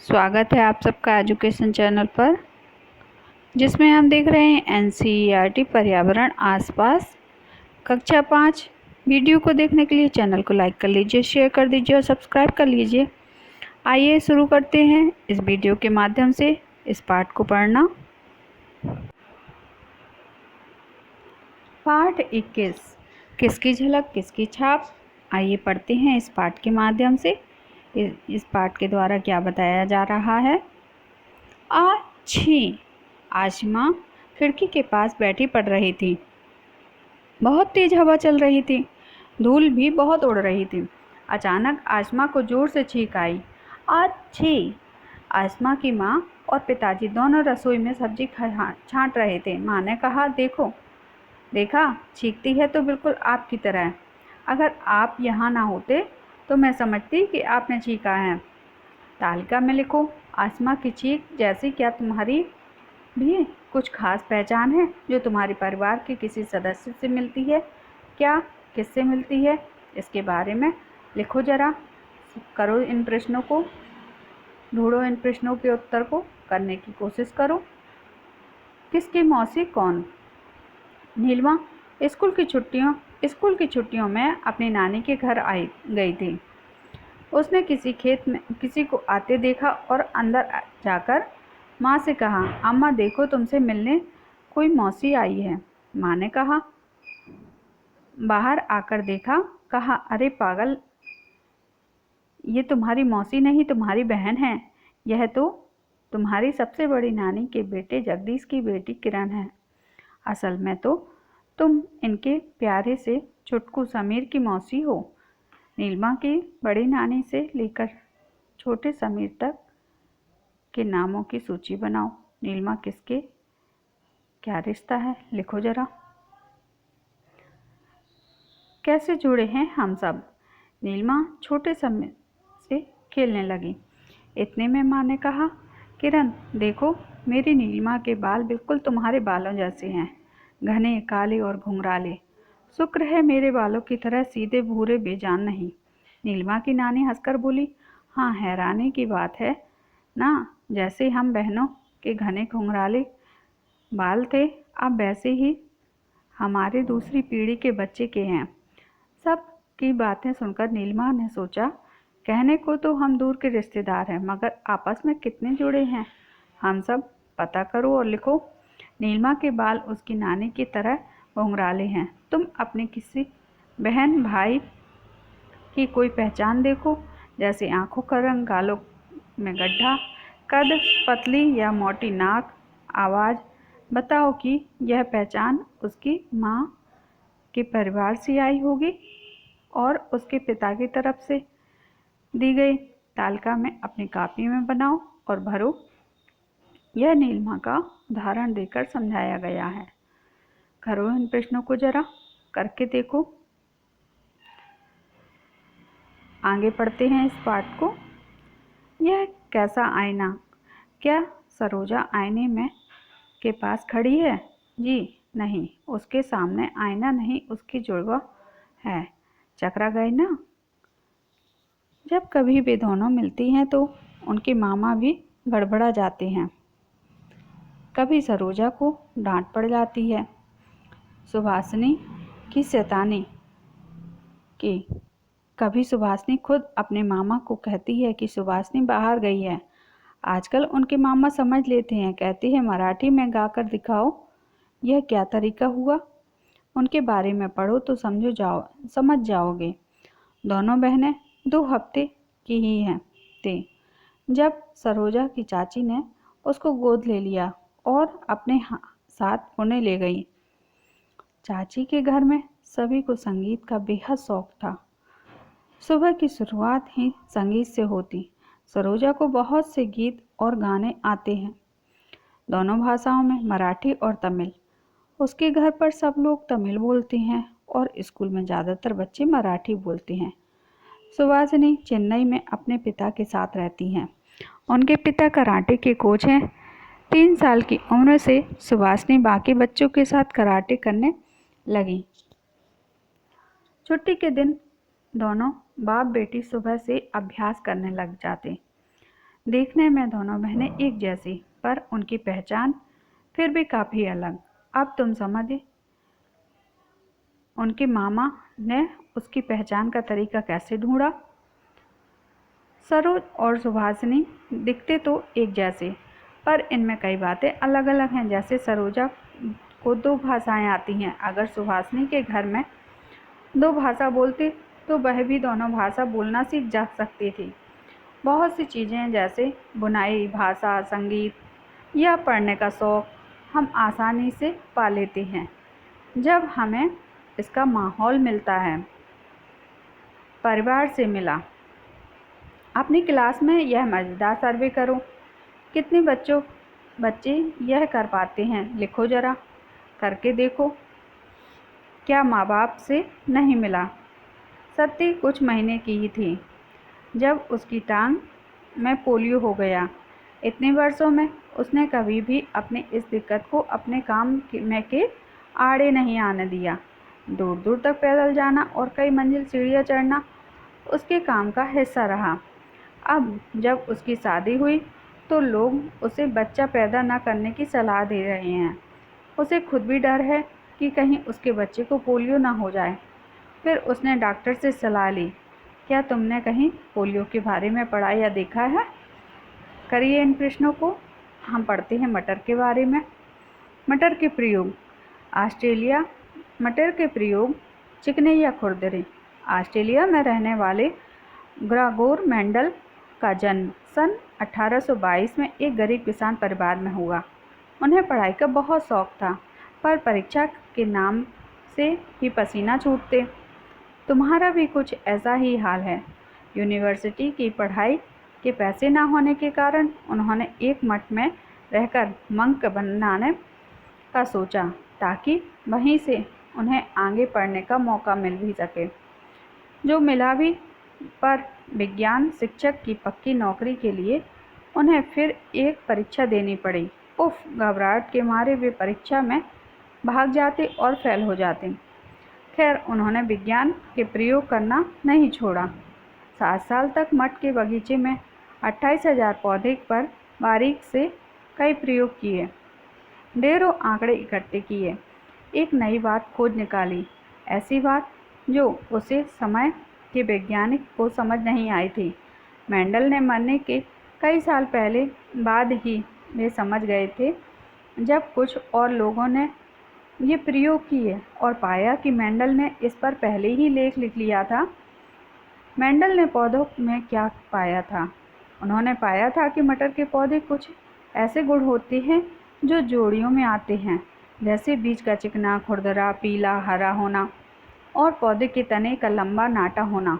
स्वागत है आप सबका एजुकेशन चैनल पर, जिसमें हम देख रहे हैं एनसीईआरटी पर्यावरण आसपास कक्षा 5। वीडियो को देखने के लिए चैनल को लाइक कर लीजिए, शेयर कर दीजिए और सब्सक्राइब कर लीजिए। आइए शुरू करते हैं इस वीडियो के माध्यम से इस पाठ को पढ़ना। पाठ 21, किसकी झलक किसकी छाप। आइए पढ़ते हैं इस पाठ के माध्यम से। इस पाठ के द्वारा क्या बताया जा रहा है। अच्छी आशिमा खिड़की के पास बैठी पढ़ रही थी। बहुत तेज हवा चल रही थी, धूल भी बहुत उड़ रही थी। अचानक आशिमा को जोर से छींक आई। अच्छी। आशिमा की माँ और पिताजी दोनों रसोई में सब्जी छांट रहे थे। माँ ने कहा, देखा, छींकती है तो बिल्कुल आपकी तरह। अगर आप यहाँ ना होते तो मैं समझती कि आपने छींका है। तालिका में लिखो, आशिमा की चीख जैसी। क्या तुम्हारी भी कुछ खास पहचान है जो तुम्हारे परिवार के किसी सदस्य से मिलती है? क्या किससे मिलती है? इसके बारे में लिखो जरा। करो इन प्रश्नों को, ढूंढो इन प्रश्नों के उत्तर को करने की कोशिश करो। किसकी मौसी कौन? नीलमा स्कूल की छुट्टियों में अपनी नानी के घर गई थी। उसने किसी को आते देखा और अंदर जाकर माँ से कहा, अम्मा देखो, तुमसे मिलने कोई मौसी आई है। माँ ने कहा, बाहर आकर देखा, कहा, अरे पागल, ये तुम्हारी मौसी नहीं, तुम्हारी बहन है। यह तो तुम्हारी सबसे बड़ी नानी के बेटे जगदीश की बेटी किरण है। असल में तो तुम इनके प्यारे से छुटकू समीर की मौसी हो। नीलमा की बड़ी नानी से लेकर छोटे समीर तक के नामों की सूची बनाओ। नीलमा किसके क्या रिश्ता है, लिखो जरा। कैसे जुड़े हैं हम सब? नीलमा छोटे समीर से खेलने लगी। इतने में माँ ने कहा, किरण देखो, मेरी नीलिमा के बाल बिल्कुल तुम्हारे बालों जैसे हैं, घने, काले और घुंघराले। शुक्र है मेरे बालों की तरह सीधे भूरे बेजान नहीं। नीलिमा की नानी हंसकर बोली, हाँ, हैरानी की बात है ना, जैसे हम बहनों के घने घुंघराले बाल थे, अब वैसे ही हमारे दूसरी पीढ़ी के बच्चे के हैं। सब की बातें सुनकर नीलिमा ने सोचा, कहने को तो हम दूर के रिश्तेदार हैं, मगर आपस में कितने जुड़े हैं हम सब। पता करो और लिखो। नीलिमा के बाल उसकी नानी की तरह घुंघराले हैं। तुम अपने किसी बहन भाई की कोई पहचान देखो, जैसे आंखों का रंग, गालों में गड्ढा, कद, पतली या मोटी नाक, आवाज़। बताओ कि यह पहचान उसकी माँ के परिवार से आई होगी और उसके पिता की तरफ से दी गई। तालिका में अपनी कॉपी में बनाओ और भरो। यह नीलिमा का उदाहरण देकर समझाया गया है। करो इन प्रश्नों को जरा, करके देखो। आगे पढ़ते हैं इस पाठ को। यह कैसा आईना? क्या सरोजा आईने में के पास खड़ी है? जी नहीं, उसके सामने आईना नहीं, उसकी जुड़वा है। चकरा गई ना? जब कभी वे दोनों मिलती हैं तो उनके मामा भी गड़बड़ा जाते हैं। कभी सरोजा को डांट पड़ जाती है, सुभाषिनी की शैतानी की। कभी सुभाषिनी खुद अपने मामा को कहती है कि सुभाषिनी बाहर गई है। आजकल उनके मामा समझ लेते हैं, कहते हैं, मराठी में गाकर दिखाओ। यह क्या तरीका हुआ? उनके बारे में पढ़ो तो समझ जाओगे। दोनों बहनें 2 हफ्ते की ही हैं थे जब सरोजा की चाची ने उसको गोद ले लिया और अपने साथ पुणे ले गई। चाची के घर में सभी को संगीत का बेहद शौक था। सुबह की शुरुआत ही संगीत से होती। सरोजा को बहुत से गीत और गाने आते हैं, दोनों भाषाओं में, मराठी और तमिल। उसके घर पर सब लोग तमिल बोलते हैं और स्कूल में ज़्यादातर बच्चे मराठी बोलते हैं। सुभाषिनी चेन्नई में अपने पिता के साथ रहती हैं। उनके पिता कराटे के कोच हैं। 3 साल की उम्र से सुभाषिनी बाकी बच्चों के साथ कराटे करने लगी। छुट्टी के दिन दोनों बाप बेटी सुबह से अभ्यास करने लग जाते। देखने में दोनों बहनें एक जैसी, पर उनकी पहचान फिर भी काफ़ी अलग। अब तुम समझे उनके मामा ने उसकी पहचान का तरीका कैसे ढूंढा। सरोज और सुभाषिनी दिखते तो एक जैसे, पर इनमें कई बातें अलग अलग हैं। जैसे सरोजा को 2 भाषाएं आती हैं। अगर सुभाषिनी के घर में 2 भाषा बोलती तो वह भी दोनों भाषा बोलना सीख जा सकती थी। बहुत सी चीज़ें जैसे बुनाई, भाषा, संगीत या पढ़ने का शौक़ हम आसानी से पा लेते हैं जब हमें इसका माहौल मिलता है। परिवार से मिला। अपनी क्लास में यह मज़ेदार सर्वे करो। कितने बच्चे यह कर पाते हैं, लिखो ज़रा। करके देखो। क्या माँ बाप से नहीं मिला। सत्ती कुछ महीने की ही थी जब उसकी टांग में पोलियो हो गया। इतने वर्षों में उसने कभी भी अपनी इस दिक्कत को अपने काम में के आड़े नहीं आने दिया। दूर दूर तक पैदल जाना और कई मंजिल सीढ़ियाँ चढ़ना उसके काम का हिस्सा रहा। अब जब उसकी शादी हुई तो लोग उसे बच्चा पैदा न करने की सलाह दे रहे हैं। उसे खुद भी डर है कि कहीं उसके बच्चे को पोलियो ना हो जाए। फिर उसने डॉक्टर से सलाह ली। क्या तुमने कहीं पोलियो के बारे में पढ़ा या देखा है? करिए इन प्रश्नों को। हम पढ़ते हैं मटर के बारे में। मटर के प्रयोग। ऑस्ट्रेलिया। मटर के प्रयोग चिकने या खुरदरे। ऑस्ट्रेलिया में रहने वाले ग्रेगोर मेंडल का जन्म सन 1822 में एक गरीब किसान परिवार में हुआ। उन्हें पढ़ाई का बहुत शौक था, पर परीक्षा के नाम से ही पसीना छूटते। तुम्हारा भी कुछ ऐसा ही हाल है। यूनिवर्सिटी की पढ़ाई के पैसे न होने के कारण उन्होंने एक मठ में रहकर मंक बनाने का सोचा, ताकि वहीं से उन्हें आगे पढ़ने का मौका मिल भी सके। जो मिला भी, पर विज्ञान शिक्षक की पक्की नौकरी के लिए उन्हें फिर एक परीक्षा देनी पड़ी। उफ, घबराहट के मारे वे परीक्षा में भाग जाते और फेल हो जाते। खैर, उन्होंने विज्ञान के प्रयोग करना नहीं छोड़ा। 7 साल तक मठ के बगीचे में 28,000 पौधे पर बारीक से कई प्रयोग किए। ढेरों आंकड़े इकट्ठे किए। एक नई बात खोज निकाली, ऐसी बात जो उसे समय के वैज्ञानिक को समझ नहीं आई थी। मेंडल ने मरने के कई साल पहले बाद ही वे समझ गए थे, जब कुछ और लोगों ने ये प्रयोग किए और पाया कि मेंडल ने इस पर पहले ही लेख लिख लिया था। मेंडल ने पौधों में क्या पाया था? उन्होंने पाया था कि मटर के पौधे कुछ ऐसे गुण होते हैं जो जोड़ियों में आते हैं, जैसे बीज का चिकना, खुरदरा, पीला, हरा होना और पौधे के तने का लंबा नाटा होना।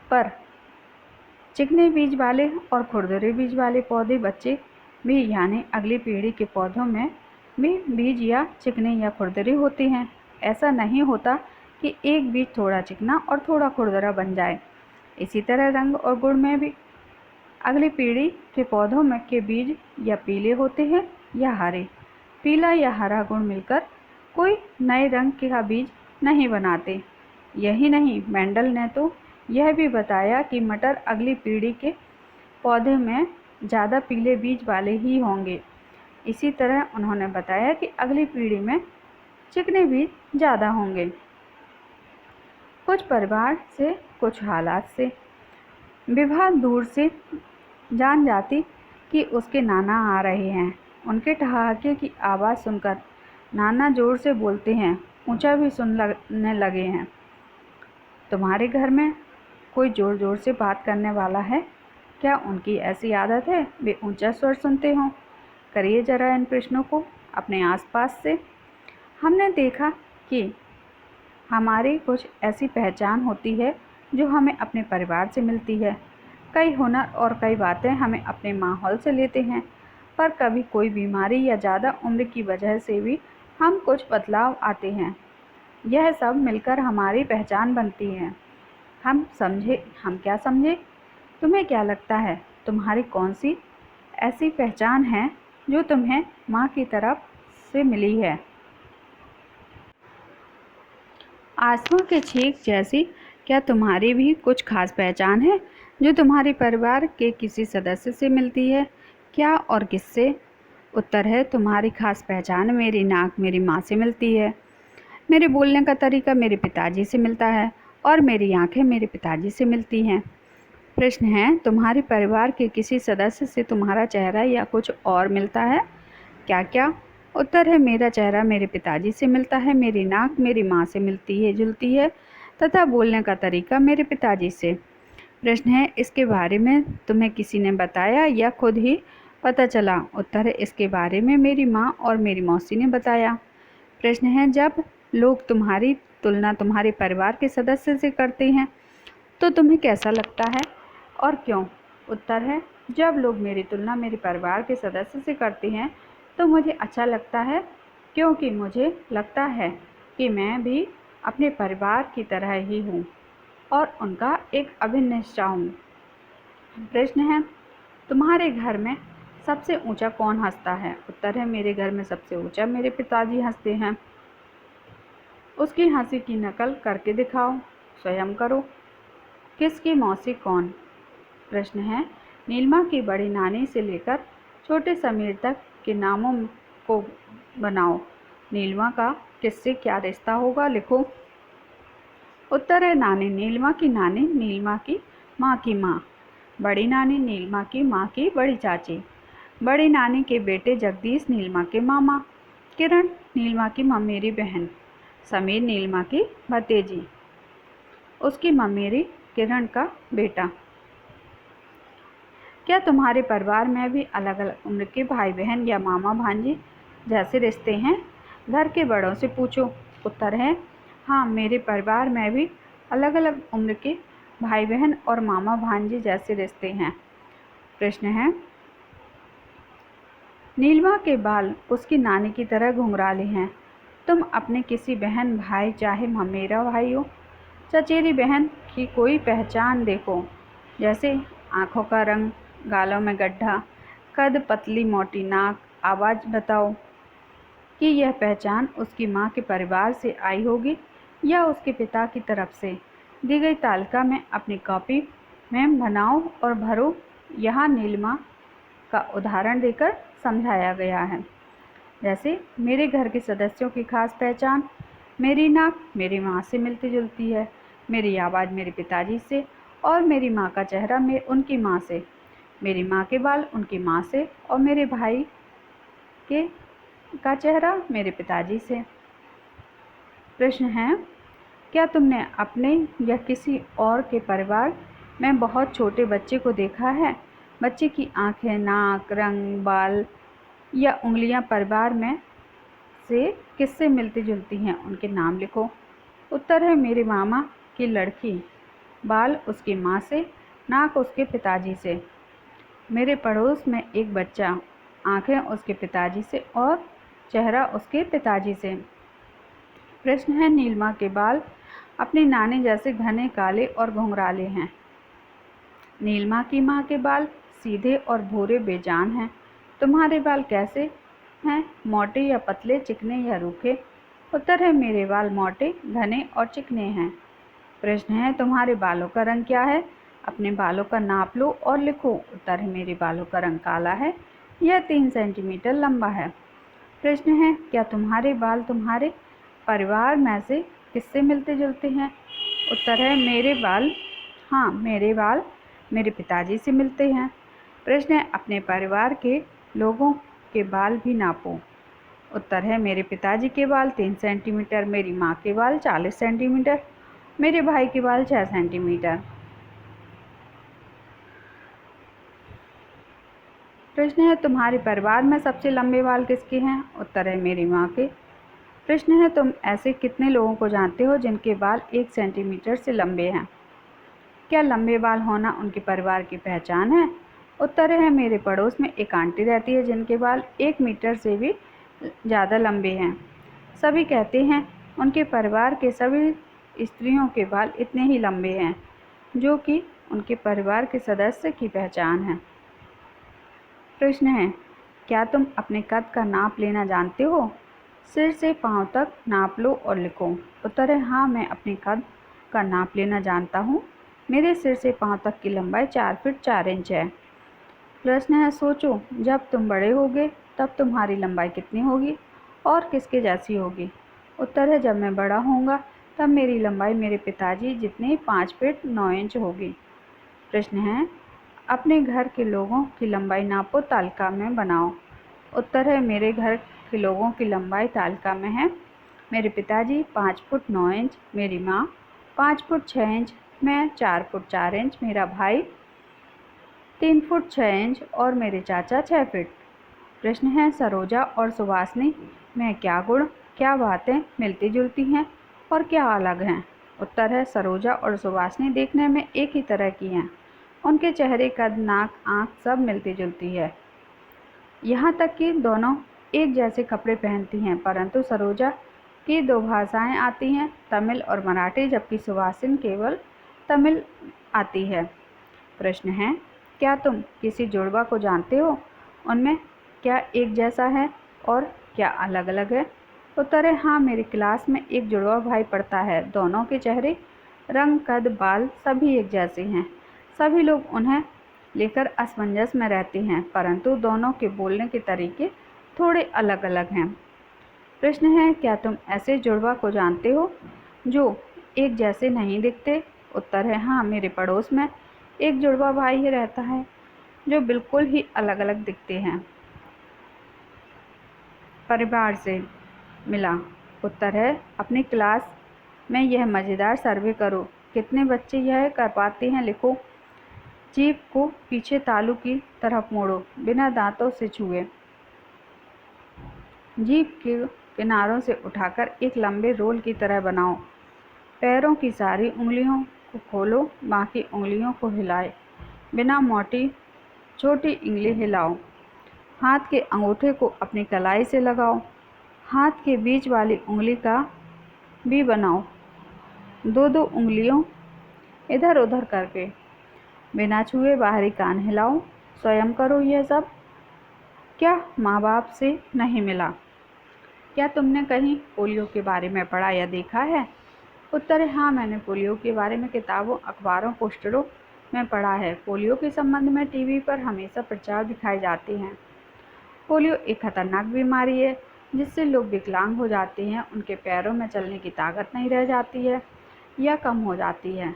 पर चिकने बीज वाले और खुरदरे बीज वाले पौधे बच्चे भी, यानी अगली पीढ़ी के पौधों में भी बीज या चिकने या खुरदरे होते हैं। ऐसा नहीं होता कि एक बीज थोड़ा चिकना और थोड़ा खुरदरा बन जाए। इसी तरह रंग और गुण में भी अगली पीढ़ी के पौधों में के बीज या पीले होते हैं या हरे। पीला या हरा गुण मिलकर कोई नए रंग का बीज नहीं बनाते। यही नहीं, मेंडल ने तो यह भी बताया कि मटर अगली पीढ़ी के पौधे में ज़्यादा पीले बीज वाले ही होंगे। इसी तरह उन्होंने बताया कि अगली पीढ़ी में चिकने बीज ज़्यादा होंगे। कुछ परिवार से, कुछ हालात से विभा दूर से जान जाती कि उसके नाना आ रहे हैं। उनके ठहाके की आवाज़ सुनकर नाना जोर से बोलते हैं, ऊंचा भी सुनने लगे हैं। तुम्हारे घर में कोई ज़ोर ज़ोर से बात करने वाला है क्या? उनकी ऐसी आदत है वे ऊंचा स्वर सुनते हों। करिए ज़रा इन प्रश्नों को अपने आसपास से। हमने देखा कि हमारी कुछ ऐसी पहचान होती है जो हमें अपने परिवार से मिलती है। कई हुनर और कई बातें हमें अपने माहौल से लेते हैं, पर कभी कोई बीमारी या ज़्यादा उम्र की वजह से भी हम कुछ बदलाव आते हैं। यह सब मिलकर हमारी पहचान बनती है। हम क्या समझे? तुम्हें क्या लगता है, तुम्हारी कौन सी ऐसी पहचान है जो तुम्हें माँ की तरफ से मिली है? आसमां के छेद जैसी क्या तुम्हारी भी कुछ खास पहचान है, जो तुम्हारे परिवार के किसी सदस्य से मिलती है। क्या और किससे? उत्तर है, तुम्हारी खास पहचान मेरी नाक मेरी माँ से मिलती है, मेरे बोलने का तरीका मेरे पिताजी से मिलता है और मेरी आंखें मेरे पिताजी से मिलती हैं। प्रश्न है, तुम्हारे परिवार के किसी सदस्य से तुम्हारा चेहरा या कुछ और मिलता है? क्या क्या? उत्तर है, मेरा चेहरा मेरे पिताजी से मिलता है, मेरी नाक मेरी माँ से मिलती है जुलती है तथा बोलने का तरीका मेरे पिताजी से। प्रश्न है, इसके बारे में तुम्हें किसी ने बताया या खुद ही पता चला? उत्तर है, इसके बारे में मेरी माँ और मेरी मौसी ने बताया। प्रश्न है, जब लोग तुम्हारी तुलना तुम्हारे परिवार के सदस्य से करते हैं तो तुम्हें कैसा लगता है और क्यों? उत्तर है, जब लोग मेरी तुलना मेरे परिवार के सदस्य से करते हैं तो मुझे अच्छा लगता है, क्योंकि मुझे लगता है कि मैं भी अपने परिवार की तरह ही हूँ और उनका एक अभिन्न हिस्सा हूँ। प्रश्न है, तुम्हारे घर में सबसे ऊंचा कौन हंसता है? उत्तर है, मेरे घर में सबसे ऊंचा मेरे पिताजी हंसते हैं। उसकी हंसी की नकल करके दिखाओ, स्वयं करो। किसकी मौसी कौन? प्रश्न है, नीलिमा की बड़ी नानी से लेकर छोटे समीर तक के नामों को बनाओ। नीलिमा का किससे क्या रिश्ता होगा, लिखो। उत्तर है, नानी नीलिमा की माँ की माँ। बड़ी नानी नीलिमा की माँ की बड़ी चाची। बड़ी नानी के बेटे जगदीश नीलिमा के मामा। किरण नीलिमा की ममेरी बहन। समीर नीलिमा की भतीजी, उसकी ममेरी किरण का बेटा। क्या तुम्हारे परिवार में भी अलग अलग उम्र के भाई बहन या मामा भांजी जैसे रिश्ते हैं? घर के बड़ों से पूछो। उत्तर है, हाँ, मेरे परिवार में भी अलग अलग उम्र के भाई बहन और मामा भांजी जैसे रिश्ते हैं। प्रश्न है, नीलिमा के बाल उसकी नानी की तरह घुंघराले हैं। तुम अपने किसी बहन भाई, चाहे ममेरा भाई हो, चचेरी बहन की कोई पहचान देखो, जैसे आँखों का रंग, गालों में गड्ढा, कद, पतली मोटी नाक। आवाज़ बताओ कि यह पहचान उसकी माँ के परिवार से आई होगी या उसके पिता की तरफ से। दी गई तालिका में अपनी कॉपी में बनाओ और भरो। यहाँ नीलिमा का उदाहरण देकर समझाया गया है। जैसे, मेरे घर के सदस्यों की खास पहचान, मेरी नाक मेरी माँ से मिलती जुलती है, मेरी आवाज़ मेरे पिताजी से और मेरी माँ का चेहरा उनकी माँ से, मेरी माँ के बाल उनकी माँ से और मेरे भाई के का चेहरा मेरे पिताजी से। प्रश्न है, क्या तुमने अपने या किसी और के परिवार में बहुत छोटे बच्चे को देखा है? बच्चे की आँखें, नाक, रंग, बाल या उंगलियां परिवार में से किससे मिलती जुलती हैं? उनके नाम लिखो। उत्तर है, मेरे मामा की लड़की, बाल उसकी माँ से, नाक उसके पिताजी से। मेरे पड़ोस में एक बच्चा, आँखें उसके पिताजी से और चेहरा उसके पिताजी से। प्रश्न है, नीलिमा के बाल अपनी नानी जैसे घने, काले और घुंघराले हैं। नीलिमा की माँ के बाल सीधे और भूरे बेजान हैं। तुम्हारे बाल कैसे हैं, मोटे या पतले, चिकने या रूखे? उत्तर है, मेरे बाल मोटे, घने और चिकने हैं। प्रश्न है, तुम्हारे बालों का रंग क्या है? अपने बालों का नाप लो और लिखो। उत्तर है, मेरे बालों का रंग काला है, यह 3 सेंटीमीटर लंबा है। प्रश्न है, क्या तुम्हारे बाल तुम्हारे परिवार में से किससे मिलते जुलते हैं? उत्तर है, मेरे बाल मेरे पिताजी से मिलते हैं। प्रश्न है, अपने परिवार के लोगों के बाल भी नापो। उत्तर है, मेरे पिताजी के बाल 3 सेंटीमीटर, मेरी माँ के बाल 40 सेंटीमीटर, मेरे भाई के बाल 6 सेंटीमीटर। प्रश्न है, तुम्हारे परिवार में सबसे लंबे बाल किसके हैं? उत्तर है, मेरी माँ के। प्रश्न है, तुम ऐसे कितने लोगों को जानते हो जिनके बाल 1 सेंटीमीटर से लंबे हैं? क्या लंबे बाल होना उनके परिवार की पहचान है? उत्तर है, मेरे पड़ोस में एक आंटी रहती है जिनके बाल 1 मीटर से भी ज़्यादा लंबे हैं। सभी कहते हैं उनके परिवार के सभी स्त्रियों के बाल इतने ही लंबे हैं, जो कि उनके परिवार के सदस्य की पहचान है। प्रश्न है, क्या तुम अपने कद का नाप लेना जानते हो? सिर से पाँव तक नाप लो और लिखो। उत्तर है, हाँ, मैं अपने कद का नाप लेना जानता हूँ। मेरे सिर से पाँव तक की लंबाई 4 फीट 4 इंच है। प्रश्न है, सोचो जब तुम बड़े होगे तब तुम्हारी लंबाई कितनी होगी और किसके जैसी होगी? उत्तर है, जब मैं बड़ा होऊंगा तब मेरी लंबाई मेरे पिताजी जितनी 5 फीट 9 इंच होगी। प्रश्न है, अपने घर के लोगों की लंबाई नापो, तालिका में बनाओ। उत्तर है, मेरे घर के लोगों की लंबाई तालिका में है। मेरे पिताजी 5 फुट 9 इंच, मेरी माँ 5 फुट 6 इंच, मैं 4 फुट 4 इंच, मेरा भाई 3 फुट 6 इंच और मेरे चाचा 6 फीट। प्रश्न है, सरोजा और सुभाषिनी में क्या गुण, क्या बातें मिलती जुलती हैं और क्या अलग हैं? उत्तर है, सरोजा और सुभाषिनी देखने में एक ही तरह की हैं। उनके चेहरे, कद, नाक, आँख सब मिलती जुलती है। यहाँ तक कि दोनों एक जैसे कपड़े पहनती हैं, परंतु सरोजा की 2 भाषाएं आती हैं, तमिल और मराठी, जबकि सुभाषिनी केवल तमिल आती है। प्रश्न है, क्या तुम किसी जुड़वा को जानते हो? उनमें क्या एक जैसा है और क्या अलग अलग है? उत्तर है, हाँ, मेरी क्लास में एक जुड़वा भाई पढ़ता है। दोनों के चेहरे, रंग, कद, बाल सभी एक जैसे हैं। सभी लोग उन्हें लेकर असमंजस में रहते हैं, परंतु दोनों के बोलने के तरीके थोड़े अलग अलग हैं। प्रश्न है, क्या तुम ऐसे जुड़वा को जानते हो जो एक जैसे नहीं दिखते? उत्तर है, हाँ, मेरे पड़ोस में एक जुड़वा भाई ही रहता है जो बिल्कुल ही अलग अलग दिखते हैं। परिवार से मिला। उत्तर है, अपनी क्लास में यह मज़ेदार सर्वे करो। कितने बच्चे यह कर पाते हैं, लिखो। जीभ को पीछे तालू की तरफ मोड़ो, बिना दांतों से छुए। जीभ के किनारों से उठाकर एक लंबे रोल की तरह बनाओ। पैरों की सारी उंगलियों को खोलो, बाकी उंगलियों को हिलाए, बिना मोटी छोटी उंगली हिलाओ। हाथ के अंगूठे को अपनी कलाई से लगाओ। हाथ के बीच वाली उंगली का भी बनाओ, 2-2 उंगलियों इधर उधर करके। बिना छुए बाहरी कान हिलाओ। स्वयं करो यह सब। क्या माँ बाप से नहीं मिला? क्या तुमने कहीं पोलियो के बारे में पढ़ा या देखा है? उत्तर है, हाँ, मैंने पोलियो के बारे में किताबों, अखबारों, पोस्टरों में पढ़ा है। पोलियो के संबंध में टीवी पर हमेशा प्रचार दिखाए जाते हैं। पोलियो एक खतरनाक बीमारी है जिससे लोग विकलांग हो जाते हैं, उनके पैरों में चलने की ताकत नहीं रह जाती है या कम हो जाती है।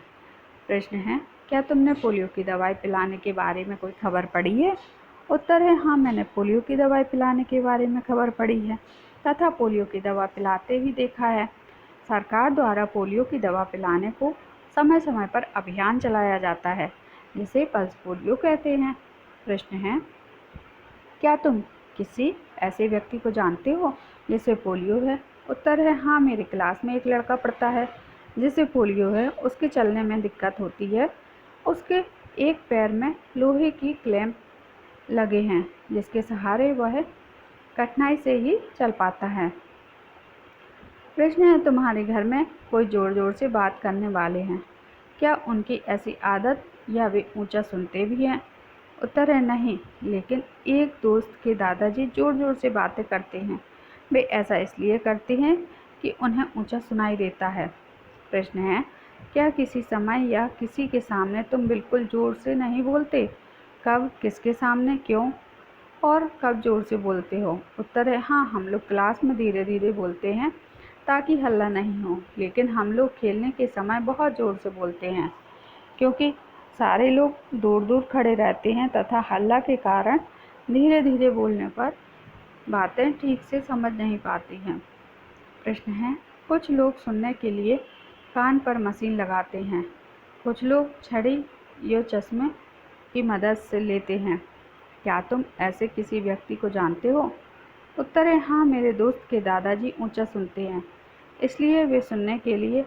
प्रश्न है, क्या तुमने पोलियो की दवाई पिलाने के बारे में कोई खबर पढ़ी है? उत्तर है, हाँ, मैंने पोलियो की दवाई पिलाने के बारे में खबर पढ़ी है तथा पोलियो की दवा पिलाते भी देखा है। सरकार द्वारा पोलियो की दवा पिलाने को समय समय पर अभियान चलाया जाता है, जिसे पल्स पोलियो कहते हैं। प्रश्न है, क्या तुम किसी ऐसे व्यक्ति को जानते हो जिसे पोलियो है? उत्तर है, हाँ, मेरी क्लास में एक लड़का पढ़ता है जिसे पोलियो है। उसके चलने में दिक्कत होती है। उसके एक पैर में लोहे की क्लैंप लगे हैं, जिसके सहारे वह कठिनाई से ही चल पाता है। प्रश्न है, तुम्हारे घर में कोई जोर जोर से बात करने वाले हैं? क्या उनकी ऐसी आदत या वे ऊंचा सुनते भी हैं? उत्तर है, नहीं, लेकिन एक दोस्त के दादाजी जोर जोर से बातें करते हैं। वे ऐसा इसलिए करते हैं कि उन्हें ऊंचा सुनाई देता है। प्रश्न है, क्या किसी समय या किसी के सामने तुम बिल्कुल जोर से नहीं बोलते? कब, किसके सामने, क्यों और कब जोर से बोलते हो? उत्तर है, हाँ, हम लोग क्लास में धीरे धीरे बोलते हैं ताकि हल्ला नहीं हो, लेकिन हम लोग खेलने के समय बहुत ज़ोर से बोलते हैं क्योंकि सारे लोग दूर दूर खड़े रहते हैं तथा हल्ला के कारण धीरे धीरे बोलने पर बातें ठीक से समझ नहीं पाती हैं। प्रश्न है, कुछ लोग सुनने के लिए कान पर मशीन लगाते हैं, कुछ लोग छड़ी या चश्मे की मदद से लेते हैं। क्या तुम ऐसे किसी व्यक्ति को जानते हो? उत्तर है, हाँ, मेरे दोस्त के दादाजी ऊंचा सुनते हैं, इसलिए वे सुनने के लिए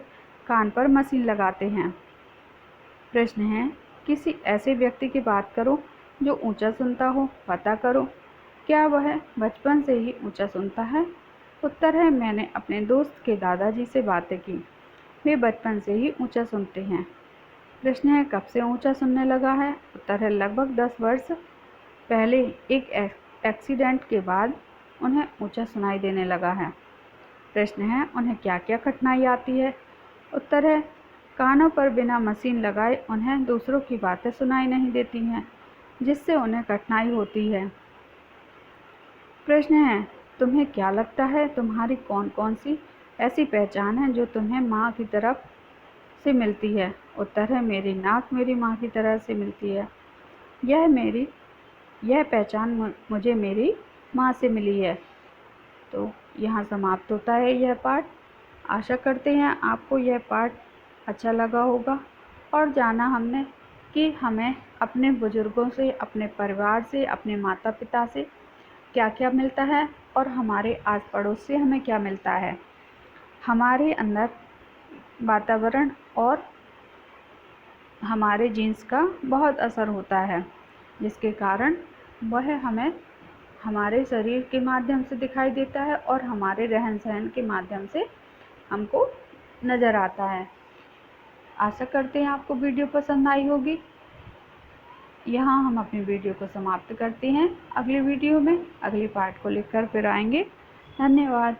कान पर मशीन लगाते हैं। प्रश्न है, किसी ऐसे व्यक्ति की बात करो जो ऊंचा सुनता हो, पता करो क्या वह बचपन से ही ऊंचा सुनता है? उत्तर है, मैंने अपने दोस्त के दादाजी से बातें की, वे बचपन से ही ऊंचा सुनते हैं। प्रश्न है, कब से ऊंचा सुनने लगा है? उत्तर है, लगभग 10 वर्ष पहले एक एक्सीडेंट के बाद उन्हें ऊंचा सुनाई देने लगा है। प्रश्न है, उन्हें क्या क्या कठिनाई आती है? उत्तर है, कानों पर बिना मशीन लगाए उन्हें दूसरों की बातें सुनाई नहीं देती हैं, जिससे उन्हें कठिनाई होती है। प्रश्न है, तुम्हें क्या लगता है तुम्हारी कौन कौन सी ऐसी पहचान है जो तुम्हें माँ की तरफ से मिलती है? उत्तर है, मेरी नाक मेरी माँ की तरह से मिलती है। यह पहचान मुझे मेरी माँ से मिली है। तो यहाँ समाप्त होता है यह पाठ। आशा करते हैं आपको यह पाठ अच्छा लगा होगा और जाना हमने कि हमें अपने बुजुर्गों से, अपने परिवार से, अपने माता पिता से क्या क्या मिलता है और हमारे आस पड़ोस से हमें क्या मिलता है। हमारे अंदर वातावरण और हमारे जीन्स का बहुत असर होता है, जिसके कारण वह हमें हमारे शरीर के माध्यम से दिखाई देता है और हमारे रहन सहन के माध्यम से हमको नज़र आता है। आशा करते हैं आपको वीडियो पसंद आई होगी। यहाँ हम अपनी वीडियो को समाप्त करते हैं। अगले वीडियो में अगले पार्ट को लेकर फिर आएंगे। धन्यवाद।